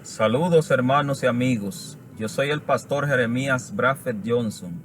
Saludos hermanos y amigos, yo soy el pastor Jeremías Bradford Johnson.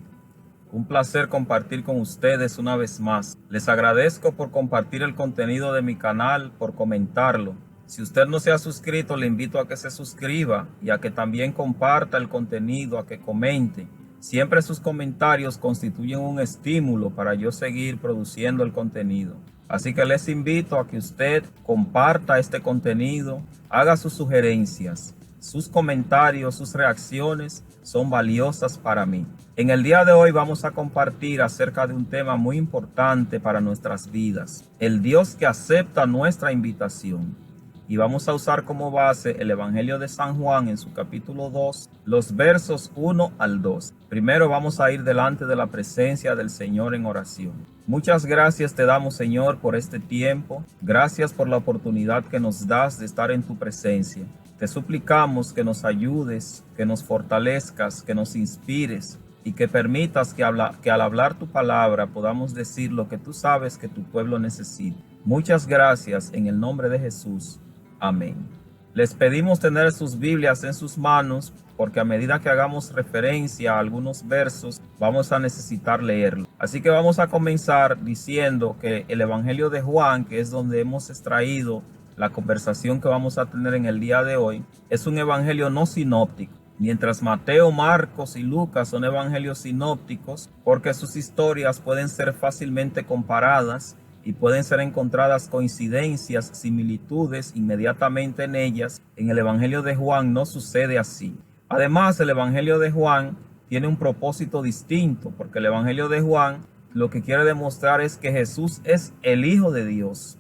Un placer compartir con ustedes una vez más. Les agradezco por compartir el contenido de mi canal, por comentarlo. Si usted no se ha suscrito, le invito a que se suscriba y a que también comparta el contenido, a que comente. Siempre sus comentarios constituyen un estímulo para yo seguir produciendo el contenido. Así que les invito a que usted comparta este contenido, haga sus sugerencias. Sus comentarios, sus reacciones son valiosas para mí. En el día de hoy vamos a compartir acerca de un tema muy importante para nuestras vidas. El Dios que acepta nuestra invitación. Y vamos a usar como base el Evangelio de San Juan en su capítulo 2, los versos 1 al 2. Primero vamos a ir delante de la presencia del Señor en oración. Muchas gracias te damos, Señor, por este tiempo. Gracias por la oportunidad que nos das de estar en tu presencia. Te suplicamos que nos ayudes, que nos fortalezcas, que nos inspires y que permitas que al hablar tu palabra podamos decir lo que tú sabes que tu pueblo necesita. Muchas gracias en el nombre de Jesús. Amén. Les pedimos tener sus Biblias en sus manos porque a medida que hagamos referencia a algunos versos vamos a necesitar leerlo. Así que vamos a comenzar diciendo que el Evangelio de Juan, que es donde hemos extraído la conversación que vamos a tener en el día de hoy, es un evangelio no sinóptico. Mientras Mateo, Marcos y Lucas son evangelios sinópticos porque sus historias pueden ser fácilmente comparadas y pueden ser encontradas coincidencias, similitudes inmediatamente en ellas. En el Evangelio de Juan no sucede así. Además, el Evangelio de Juan tiene un propósito distinto, porque el Evangelio de Juan lo que quiere demostrar es que Jesús es el Hijo de Dios.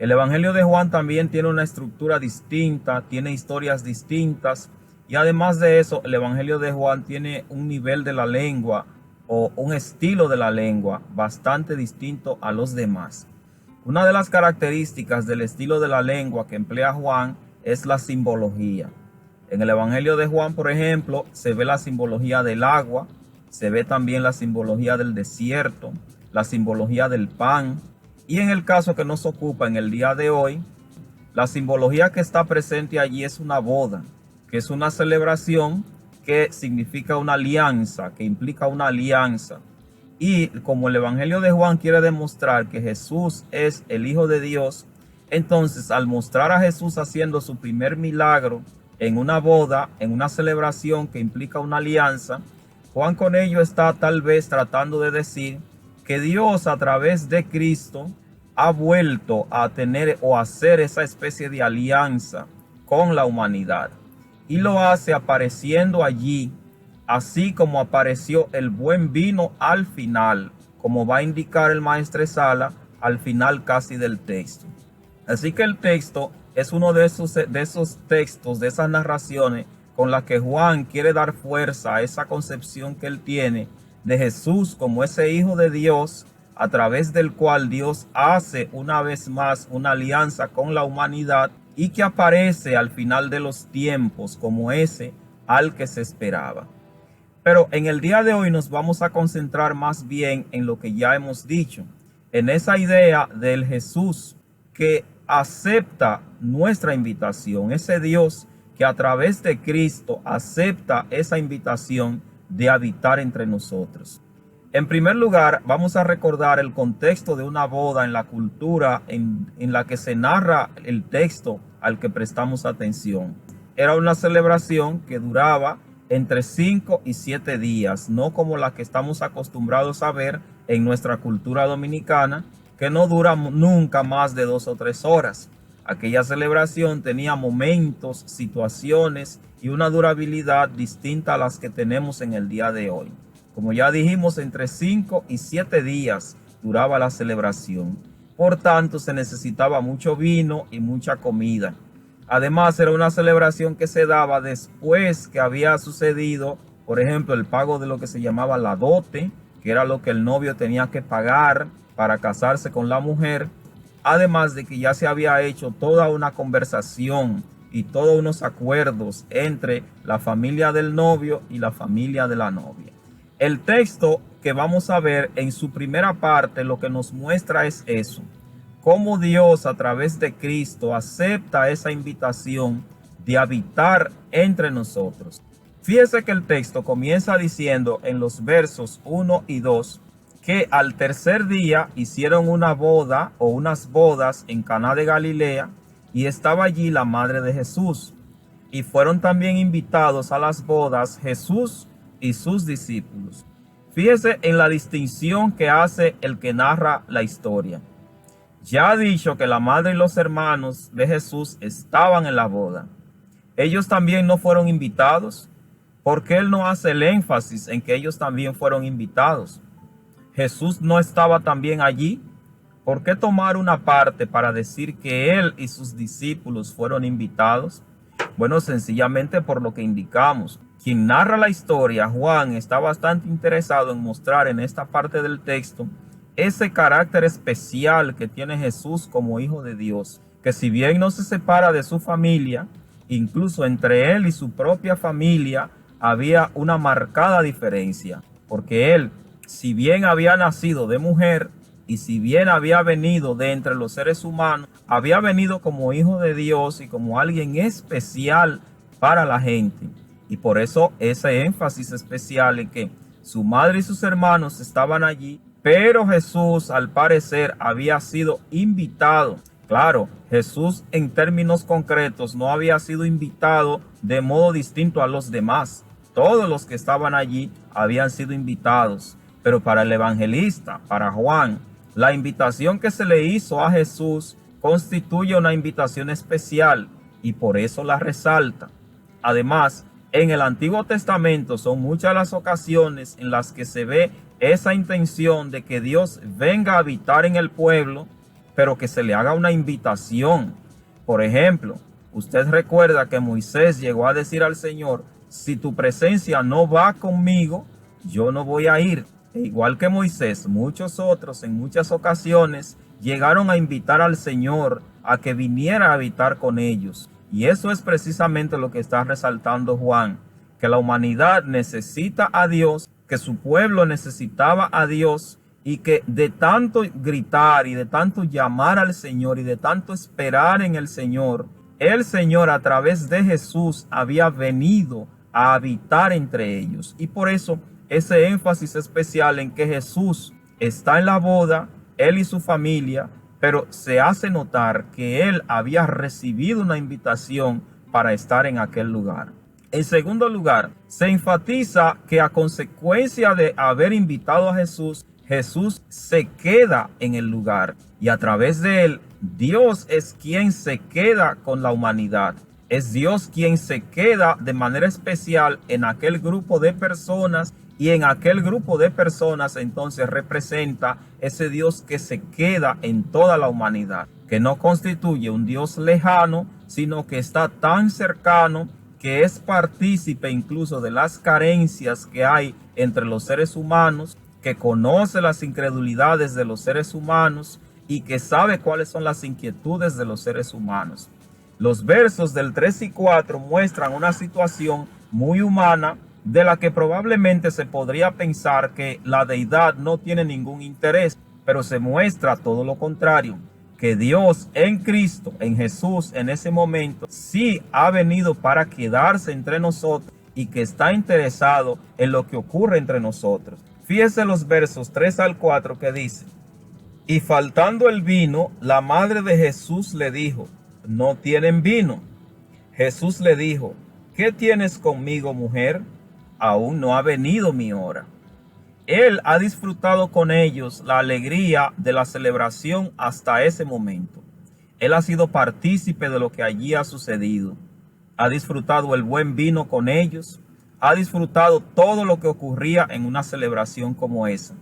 El Evangelio de Juan también tiene una estructura distinta, tiene historias distintas, y además de eso, el Evangelio de Juan tiene un nivel de la lengua o un estilo de la lengua bastante distinto a los demás. Una de las características del estilo de la lengua que emplea Juan es la simbología. En el Evangelio de Juan, por ejemplo, se ve la simbología del agua, se ve también la simbología del desierto, la simbología del pan, y en el caso que nos ocupa en el día de hoy, la simbología que está presente allí es una boda, que es una celebración que significa una alianza, que implica una alianza. Y como el Evangelio de Juan quiere demostrar que Jesús es el Hijo de Dios, entonces al mostrar a Jesús haciendo su primer milagro en una boda, en una celebración que implica una alianza, Juan con ello está tal vez tratando de decir que Dios a través de Cristo ha vuelto a tener o a hacer esa especie de alianza con la humanidad. Y lo hace apareciendo allí, así como apareció el buen vino al final, como va a indicar el maestresala al final casi del texto. Así que el texto es uno de esos textos, de esas narraciones con las que Juan quiere dar fuerza a esa concepción que él tiene de Jesús como ese Hijo de Dios, a través del cual Dios hace una vez más una alianza con la humanidad y que aparece al final de los tiempos como ese al que se esperaba. Pero en el día de hoy nos vamos a concentrar más bien en lo que ya hemos dicho, en esa idea del Jesús que acepta nuestra invitación, ese Dios que a través de Cristo acepta esa invitación de habitar entre nosotros. En primer lugar, vamos a recordar el contexto de una boda en la cultura en la que se narra el texto al que prestamos atención. Era una celebración que duraba entre 5 y 7 días, no como la que estamos acostumbrados a ver en nuestra cultura dominicana, que no dura nunca más de 2 o 3 horas. Aquella celebración tenía momentos, situaciones y una durabilidad distinta a las que tenemos en el día de hoy. Como ya dijimos, entre 5 y 7 días duraba la celebración. Por tanto, se necesitaba mucho vino y mucha comida. Además, era una celebración que se daba después que había sucedido, por ejemplo, el pago de lo que se llamaba la dote, que era lo que el novio tenía que pagar para casarse con la mujer. Además de que ya se había hecho toda una conversación y todos unos acuerdos entre la familia del novio y la familia de la novia. El texto que vamos a ver en su primera parte lo que nos muestra es eso, cómo Dios a través de Cristo acepta esa invitación de habitar entre nosotros. Fíjese que el texto comienza diciendo en los versos 1 y 2 que al tercer día hicieron una boda o unas bodas en Caná de Galilea y estaba allí la madre de Jesús. Y fueron también invitados a las bodas Jesús y sus discípulos. Fíjese en la distinción que hace el que narra la historia. Ya ha dicho que la madre y los hermanos de Jesús estaban en la boda. Ellos también no fueron invitados. ¿Por qué él no hace el énfasis en que ellos también fueron invitados? ¿Jesús no estaba también allí? ¿Por qué tomar una parte para decir que él y sus discípulos fueron invitados? Bueno, sencillamente por lo que indicamos. Quien narra la historia, Juan, está bastante interesado en mostrar en esta parte del texto ese carácter especial que tiene Jesús como Hijo de Dios, que si bien no se separa de su familia, incluso entre él y su propia familia había una marcada diferencia, porque él, si bien había nacido de mujer y si bien había venido de entre los seres humanos, había venido como Hijo de Dios y como alguien especial para la gente. Y por eso ese énfasis especial en que su madre y sus hermanos estaban allí, pero Jesús al parecer había sido invitado. Claro, Jesús en términos concretos no había sido invitado de modo distinto a los demás. Todos los que estaban allí habían sido invitados. Pero para el evangelista, para Juan, la invitación que se le hizo a Jesús constituye una invitación especial y por eso la resalta. Además, en el Antiguo Testamento son muchas las ocasiones en las que se ve esa intención de que Dios venga a habitar en el pueblo, pero que se le haga una invitación. Por ejemplo, usted recuerda que Moisés llegó a decir al Señor: si tu presencia no va conmigo, yo no voy a ir. E igual que Moisés, muchos otros en muchas ocasiones llegaron a invitar al Señor a que viniera a habitar con ellos. Y eso es precisamente lo que está resaltando Juan, que la humanidad necesita a Dios, que su pueblo necesitaba a Dios y que de tanto gritar y de tanto llamar al Señor y de tanto esperar en el Señor a través de Jesús había venido a habitar entre ellos. Y por eso ese énfasis especial en que Jesús está en la boda, él y su familia, pero se hace notar que él había recibido una invitación para estar en aquel lugar. En segundo lugar, se enfatiza que a consecuencia de haber invitado a Jesús, Jesús se queda en el lugar y a través de él, Dios es quien se queda con la humanidad. Es Dios quien se queda de manera especial en aquel grupo de personas y en aquel grupo de personas entonces representa ese Dios que se queda en toda la humanidad, que no constituye un Dios lejano, sino que está tan cercano que es partícipe incluso de las carencias que hay entre los seres humanos, que conoce las incredulidades de los seres humanos y que sabe cuáles son las inquietudes de los seres humanos. Los versos del 3 y 4 muestran una situación muy humana de la que probablemente se podría pensar que la deidad no tiene ningún interés, pero se muestra todo lo contrario, que Dios en Cristo, en Jesús, en ese momento, sí ha venido para quedarse entre nosotros y que está interesado en lo que ocurre entre nosotros. Fíjese los versos 3 al 4 que dice: y faltando el vino, la madre de Jesús le dijo: no tienen vino. Jesús le dijo: ¿qué tienes conmigo, mujer? Aún no ha venido mi hora. Él ha disfrutado con ellos la alegría de la celebración hasta ese momento. Él ha sido partícipe de lo que allí ha sucedido. Ha disfrutado el buen vino con ellos. Ha disfrutado todo lo que ocurría en una celebración como esa.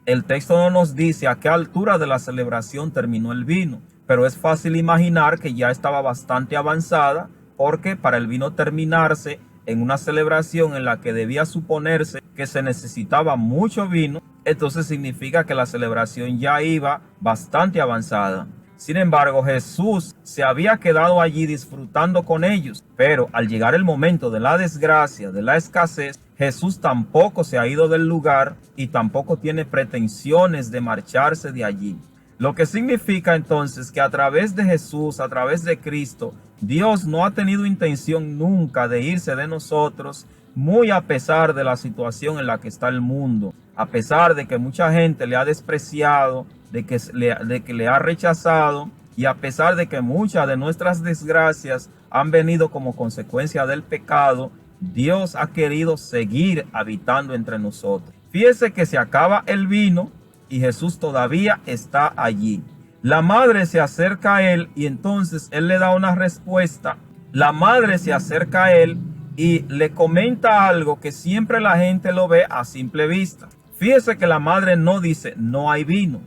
El texto no nos dice a qué altura de la celebración terminó el vino, pero es fácil imaginar que ya estaba bastante avanzada, porque para el vino terminarse en una celebración en la que debía suponerse que se necesitaba mucho vino, entonces significa que la celebración ya iba bastante avanzada. Sin embargo, Jesús se había quedado allí disfrutando con ellos, pero al llegar el momento de la desgracia, de la escasez, Jesús tampoco se ha ido del lugar y tampoco tiene pretensiones de marcharse de allí. Lo que significa entonces que a través de Jesús, a través de Cristo, Dios no ha tenido intención nunca de irse de nosotros, muy a pesar de la situación en la que está el mundo, a pesar de que mucha gente le ha despreciado, de que le ha rechazado, y a pesar de que muchas de nuestras desgracias han venido como consecuencia del pecado, Dios ha querido seguir habitando entre nosotros. Fíjese que se acaba el vino y Jesús todavía está allí. La madre se acerca a él y entonces él le da una respuesta. La madre se acerca a él y le comenta algo que siempre la gente lo ve a simple vista. Fíjese que la madre no dice no hay vino.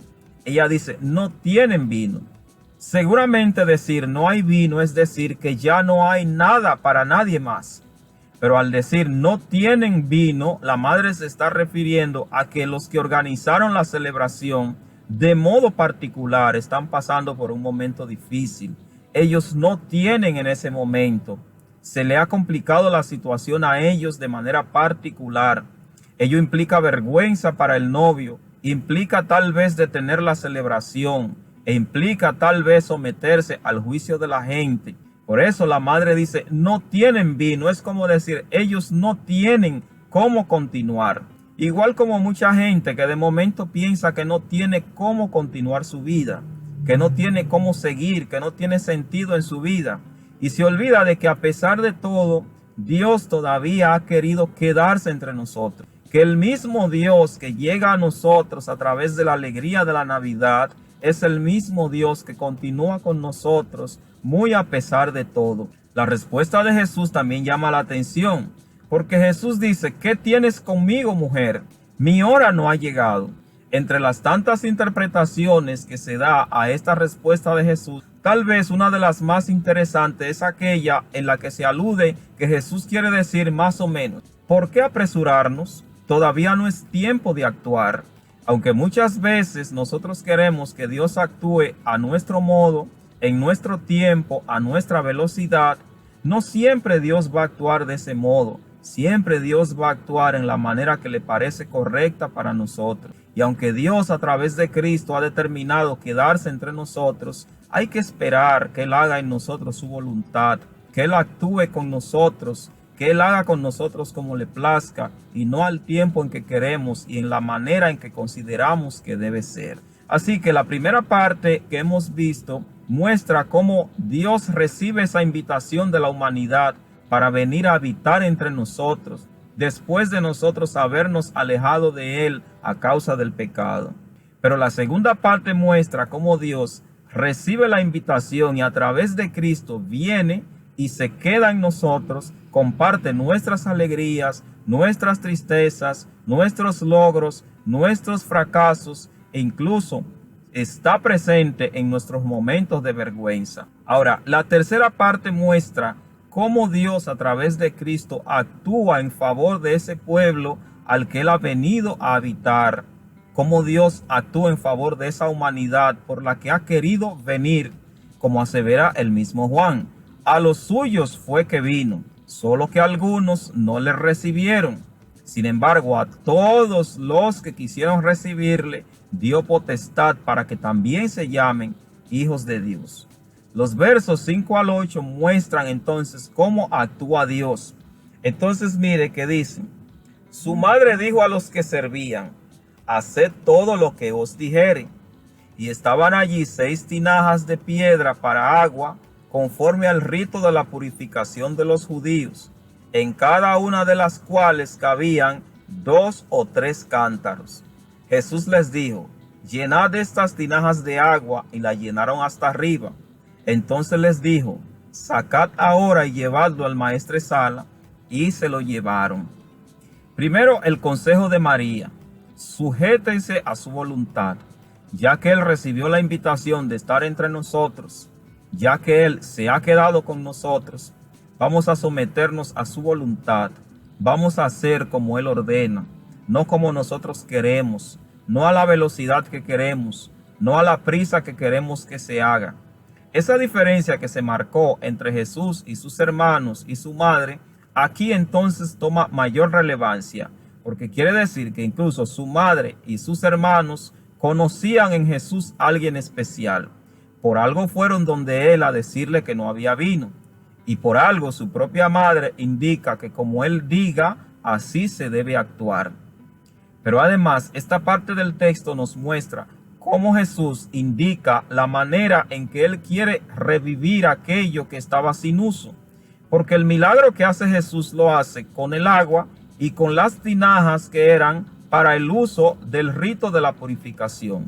Ella dice no tienen vino. Seguramente decir no hay vino es decir que ya no hay nada para nadie más. Pero al decir no tienen vino, la madre se está refiriendo a que los que organizaron la celebración de modo particular están pasando por un momento difícil. Ellos no tienen en ese momento. Se le ha complicado la situación a ellos de manera particular. Ello implica vergüenza para el novio, implica tal vez detener la celebración e implica tal vez someterse al juicio de la gente. Por eso la madre dice, no tienen vino. Es como decir, ellos no tienen cómo continuar. Igual como mucha gente que de momento piensa que no tiene cómo continuar su vida, que no tiene cómo seguir, que no tiene sentido en su vida. Y se olvida de que a pesar de todo, Dios todavía ha querido quedarse entre nosotros. Que el mismo Dios que llega a nosotros a través de la alegría de la Navidad es el mismo Dios que continúa con nosotros muy a pesar de todo. La respuesta de Jesús también llama la atención, porque Jesús dice, ¿qué tienes conmigo, mujer? Mi hora no ha llegado. Entre las tantas interpretaciones que se da a esta respuesta de Jesús, tal vez una de las más interesantes es aquella en la que se alude que Jesús quiere decir más o menos, ¿por qué apresurarnos? Todavía no es tiempo de actuar. Aunque muchas veces nosotros queremos que Dios actúe a nuestro modo, en nuestro tiempo, a nuestra velocidad, no siempre Dios va a actuar de ese modo. Siempre Dios va a actuar en la manera que le parece correcta para nosotros. Y aunque Dios a través de Cristo ha determinado quedarse entre nosotros, hay que esperar que Él haga en nosotros su voluntad, que Él actúe con nosotros, que Él haga con nosotros como le plazca y no al tiempo en que queremos y en la manera en que consideramos que debe ser. Así que la primera parte que hemos visto muestra cómo Dios recibe esa invitación de la humanidad para venir a habitar entre nosotros, después de nosotros habernos alejado de Él a causa del pecado. Pero la segunda parte muestra cómo Dios recibe la invitación y a través de Cristo viene y se queda en nosotros, comparte nuestras alegrías, nuestras tristezas, nuestros logros, nuestros fracasos e incluso está presente en nuestros momentos de vergüenza. Ahora, la tercera parte muestra cómo Dios a través de Cristo actúa en favor de ese pueblo al que Él ha venido a habitar. Cómo Dios actúa en favor de esa humanidad por la que ha querido venir, como asevera el mismo Juan. A los suyos fue que vino, solo que algunos no le recibieron. Sin embargo, a todos los que quisieron recibirle, dio potestad para que también se llamen hijos de Dios. Los versos 5 al 8 muestran entonces cómo actúa Dios. Entonces mire que dice, su madre dijo a los que servían, haced todo lo que os dijere. Y estaban allí 6 tinajas de piedra para agua, conforme al rito de la purificación de los judíos, en cada una de las cuales cabían 2 o 3 cántaros. Jesús les dijo, llenad estas tinajas de agua, y la llenaron hasta arriba. Entonces les dijo, sacad ahora y llevadlo al maestresala, y se lo llevaron. Primero, el consejo de María, sujétense a su voluntad, ya que Él recibió la invitación de estar entre nosotros, ya que Él se ha quedado con nosotros, vamos a someternos a su voluntad, vamos a hacer como Él ordena, no como nosotros queremos, no a la velocidad que queremos, no a la prisa que queremos que se haga. Esa diferencia que se marcó entre Jesús y sus hermanos y su madre, aquí entonces toma mayor relevancia, porque quiere decir que incluso su madre y sus hermanos conocían en Jesús a alguien especial. Por algo fueron donde él a decirle que no había vino. Y por algo su propia madre indica que como él diga, así se debe actuar. Pero además, esta parte del texto nos muestra cómo Jesús indica la manera en que él quiere revivir aquello que estaba sin uso. Porque el milagro que hace Jesús lo hace con el agua y con las tinajas que eran para el uso del rito de la purificación.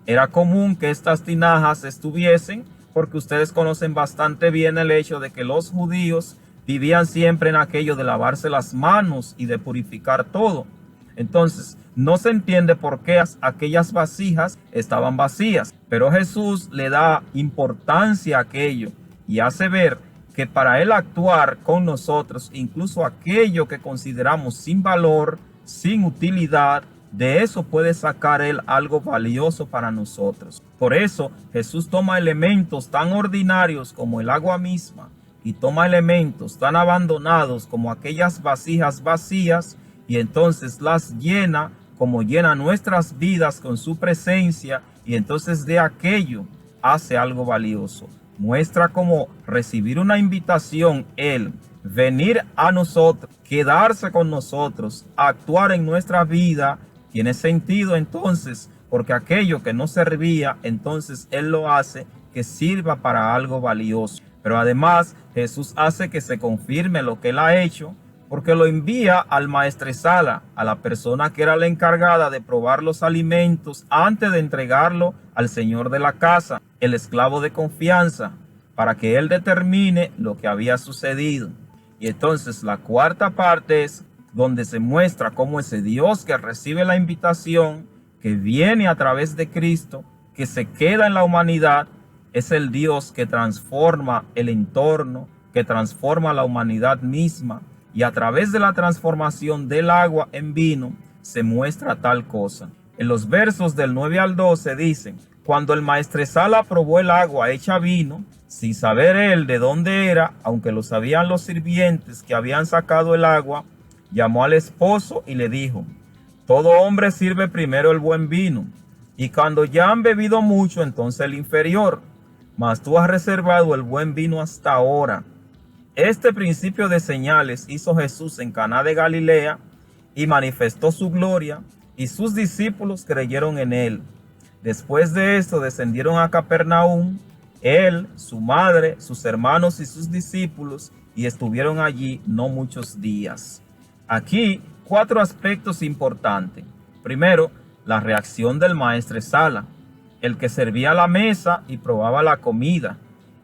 Era común que estas tinajas estuviesen, porque ustedes conocen bastante bien el hecho de que los judíos vivían siempre en aquello de lavarse las manos y de purificar todo. Entonces, no se entiende por qué aquellas vasijas estaban vacías, pero Jesús le da importancia a aquello y hace ver que para él actuar con nosotros, incluso aquello que consideramos sin valor, sin utilidad, de eso puede sacar él algo valioso para nosotros. Por eso Jesús toma elementos tan ordinarios como el agua misma y toma elementos tan abandonados como aquellas vasijas vacías y entonces las llena como llena nuestras vidas con su presencia y entonces de aquello hace algo valioso. Muestra cómo recibir una invitación, él, venir a nosotros, quedarse con nosotros, actuar en nuestra vida, tiene sentido entonces, porque aquello que no servía, entonces él lo hace que sirva para algo valioso. Pero además Jesús hace que se confirme lo que él ha hecho, porque lo envía al maestresala, a la persona que era la encargada de probar los alimentos antes de entregarlo al señor de la casa, el esclavo de confianza, para que él determine lo que había sucedido. Y entonces la cuarta parte es donde se muestra cómo ese Dios que recibe la invitación, que viene a través de Cristo, que se queda en la humanidad, es el Dios que transforma el entorno, que transforma la humanidad misma. Y a través de la transformación del agua en vino se muestra tal cosa. En los versos del 9 al 12 dicen: cuando el maestresala probó el agua hecha vino, sin saber él de dónde era, aunque lo sabían los sirvientes que habían sacado el agua, llamó al esposo y le dijo: todo hombre sirve primero el buen vino, y cuando ya han bebido mucho, entonces el inferior, mas tú has reservado el buen vino hasta ahora. Este principio de señales hizo Jesús en Caná de Galilea y manifestó su gloria, y sus discípulos creyeron en él. Después de esto descendieron a Capernaum, él, su madre, sus hermanos y sus discípulos, y estuvieron allí no muchos días. Aquí 4 aspectos importantes. Primero, la reacción del maestresala, el que servía la mesa y probaba la comida.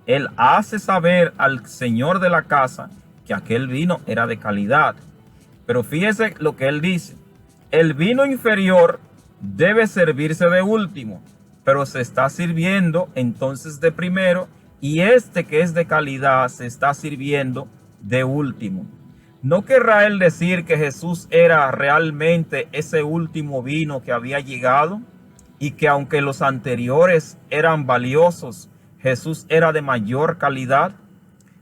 Él hace saber al señor de la casa que aquel vino era de calidad. Pero fíjese lo que él dice: el vino inferior debe servirse de último, pero se está sirviendo entonces de primero, y este que es de calidad se está sirviendo de último. ¿No querrá él decir que Jesús era realmente ese último vino que había llegado? Y que aunque los anteriores eran valiosos, Jesús era de mayor calidad.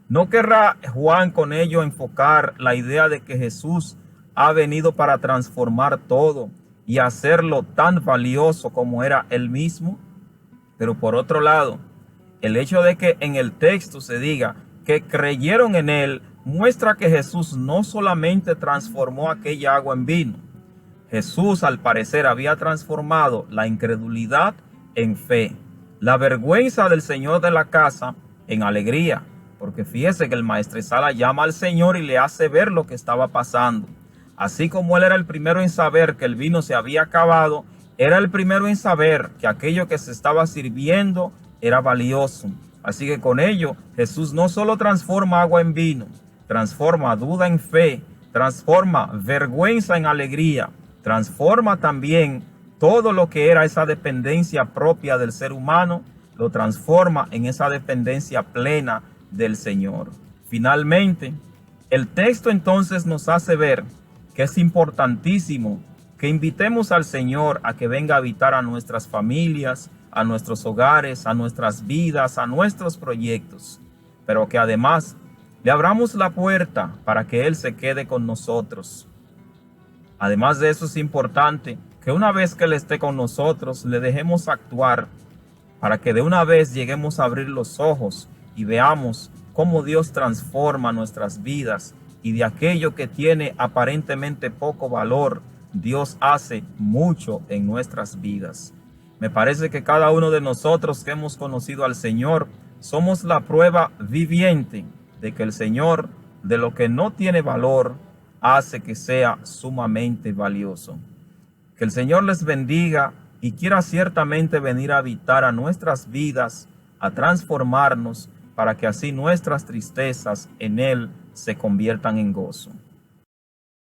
¿No querrá Juan con ello enfocar la idea de que Jesús ha venido para transformar todo y hacerlo tan valioso como era él mismo? Pero por otro lado, el hecho de que en el texto se diga que creyeron en él muestra que Jesús no solamente transformó aquella agua en vino. Jesús, al parecer, había transformado la incredulidad en fe, la vergüenza del señor de la casa en alegría, porque fíjese que el maestresala llama al Señor y le hace ver lo que estaba pasando. Así como él era el primero en saber que el vino se había acabado, era el primero en saber que aquello que se estaba sirviendo era valioso. Así que con ello, Jesús no solo transforma agua en vino, transforma duda en fe, transforma vergüenza en alegría, transforma también todo lo que era esa dependencia propia del ser humano, lo transforma en esa dependencia plena del Señor. Finalmente, el texto entonces nos hace ver que es importantísimo que invitemos al Señor a que venga a habitar a nuestras familias, a nuestros hogares, a nuestras vidas, a nuestros proyectos, pero que además le abramos la puerta para que Él se quede con nosotros. Además de eso, es importante que una vez que Él esté con nosotros, le dejemos actuar para que de una vez lleguemos a abrir los ojos y veamos cómo Dios transforma nuestras vidas y de aquello que tiene aparentemente poco valor, Dios hace mucho en nuestras vidas. Me parece que cada uno de nosotros que hemos conocido al Señor somos la prueba viviente de que el Señor, de lo que no tiene valor, hace que sea sumamente valioso. Que el Señor les bendiga y quiera ciertamente venir a habitar a nuestras vidas, a transformarnos, para que así nuestras tristezas en Él se conviertan en gozo.